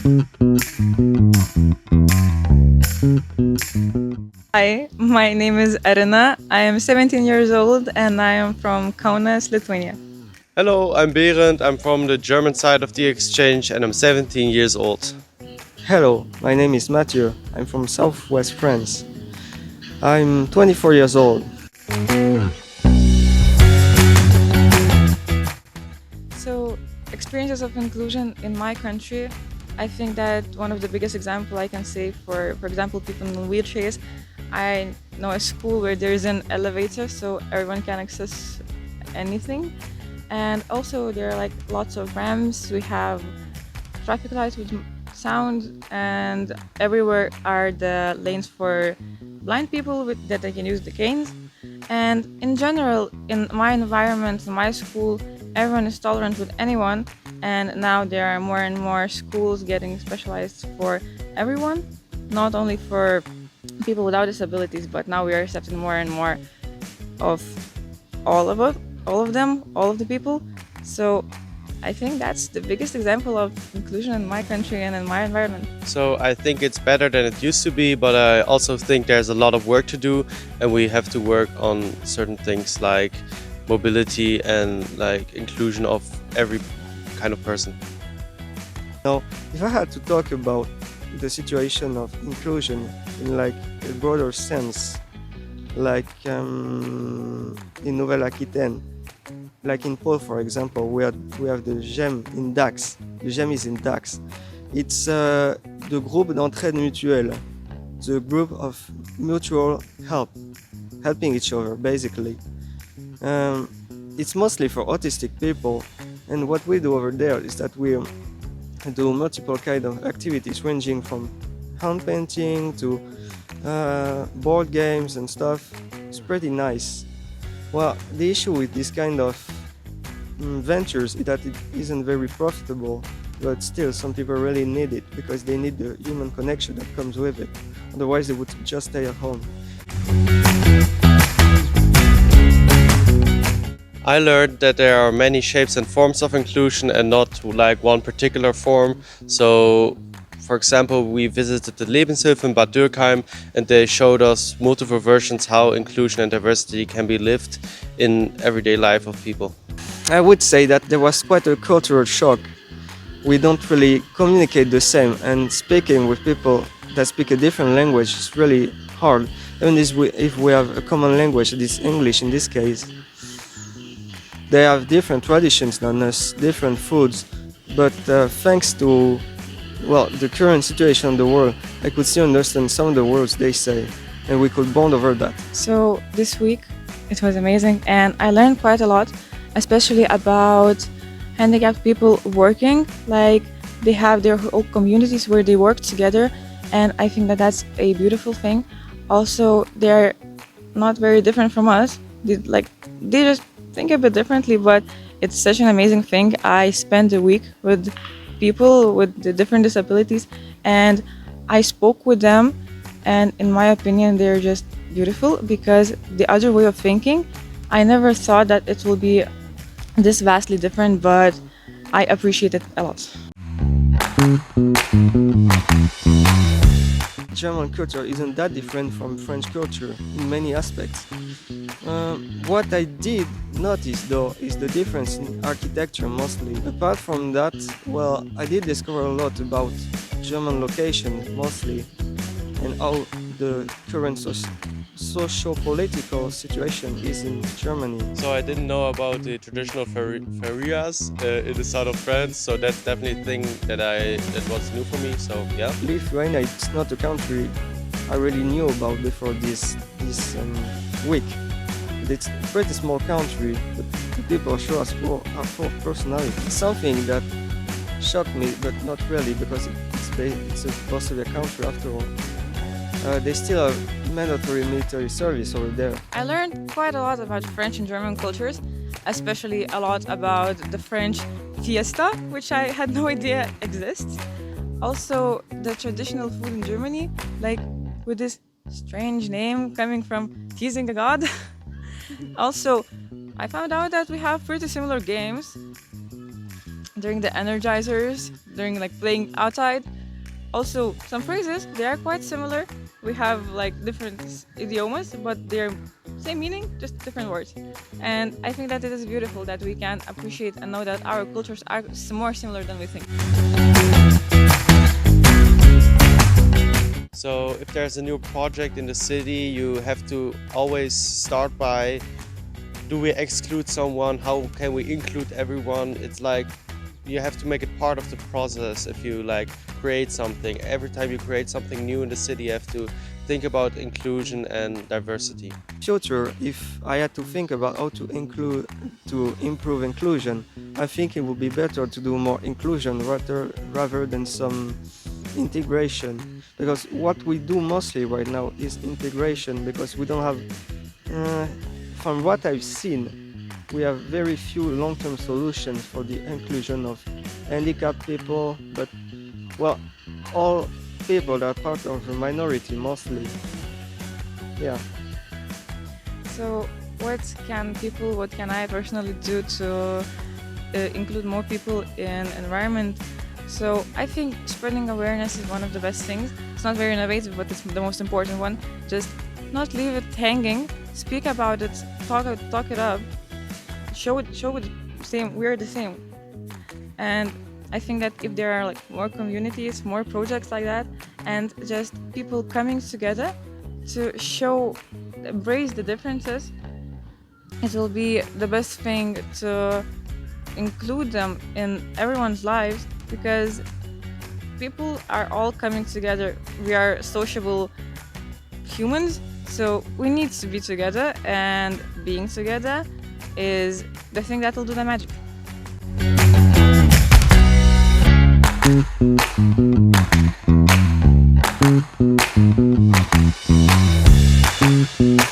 Hi, my name is Arina. I am 17 years old and I am from Kaunas, Lithuania. Hello, I'm Berend. I'm from the German side of the exchange and I'm 17 years old. Hello, my name is Mathieu. I'm from southwest France. I'm 24 years old. So, experiences of inclusion in my country, I think that one of the biggest example I can say for example, people in wheelchairs, I know a school where there is an elevator so everyone can access anything. And also there are like lots of ramps, we have traffic lights with sound, and everywhere are the lanes for blind people that they can use the canes. And in general, in my environment, in my school, everyone is tolerant with anyone, and now there are more and more schools getting specialized for everyone, not only for people without disabilities, but now we are accepting more and more of all of it, all of them, all of the people. So I think that's the biggest example of inclusion in my country and in my environment. So I think it's better than it used to be, but I also think there's a lot of work to do and we have to work on certain things like mobility and like inclusion of every kind of person. Now, if I had to talk about the situation of inclusion in like a broader sense, like in Nouvelle-Aquitaine, like in Paul, for example, we have the GEM in Dax. The GEM is in Dax. It's the groupe d'entraide mutuelle, the group of mutual help, helping each other, basically. It's mostly for autistic people, and what we do over there is that we do multiple kind of activities ranging from hand painting to board games and stuff. It's pretty nice. Well, the issue with this kind of ventures is that it isn't very profitable, but still some people really need it because they need the human connection that comes with it. Otherwise they would just stay at home. I learned that there are many shapes and forms of inclusion and not like one particular form. So, for example, we visited the Lebenshilfe in Bad Dürkheim and they showed us multiple versions how inclusion and diversity can be lived in everyday life of people. I would say that there was quite a cultural shock. We don't really communicate the same, and speaking with people that speak a different language is really hard. Even if we have a common language, this English in this case. They have different traditions than us, different foods, but thanks to the current situation in the world, I could still understand some of the words they say, and we could bond over that. So this week it was amazing and I learned quite a lot, especially about handicapped people working. Like they have their whole communities where they work together, and I think that that's a beautiful thing. Also, they're not very different from us. They just think a bit differently, but it's such an amazing thing. I spent a week with people with the different disabilities and I spoke with them, and in my opinion they're just beautiful because the other way of thinking, I never thought that it will be this vastly different, but I appreciate it a lot. German culture isn't that different from French culture in many aspects. What I did notice though is the difference in architecture mostly. Apart from that, well, I did discover a lot about German location mostly and how the current socio-political situation is in Germany. So I didn't know about the traditional ferias in the south of France, so that's definitely a thing that was new for me, so yeah. Lithuania, it's not a country I really knew about before this week. It's a pretty small country, but the people sure are full of personality. It's something that shocked me, but not really, because it's supposed to be a country after all. They still have mandatory military service over there. I learned quite a lot about French and German cultures, especially a lot about the French fiesta, which I had no idea exists. Also, the traditional food in Germany, like with this strange name coming from teasing a god. Also, I found out that we have pretty similar games during the energizers, during like playing outside. Also, some phrases, they are quite similar. We have like different idioms, but they're same meaning, just different words. And I think that it is beautiful that we can appreciate and know that our cultures are more similar than we think. So if there's a new project in the city, you have to always start by, do we exclude someone? How can we include everyone? It's like you have to make it part of the process. If you like create something, every time you create something new in the city, you have to think about inclusion and diversity. Future, if I had to think about how to improve inclusion, I think it would be better to do more inclusion rather than some integration, because what we do mostly right now is integration, because we don't have from what I've seen, we have very few long-term solutions for the inclusion of handicapped people, but well, all people that are part of the minority mostly. Yeah. So what can I personally do to include more people in environment? So I think spreading awareness is one of the best things. It's not very innovative, but it's the most important one. Just not leave it hanging, speak about it, talk it up, show it same, we're the same. And I think that if there are like more communities, more projects like that, and just people coming together to embrace the differences, it will be the best thing to include them in everyone's lives, because people are all coming together. We are sociable humans, so we need to be together, and being together is the thing that will do the magic. Thank you.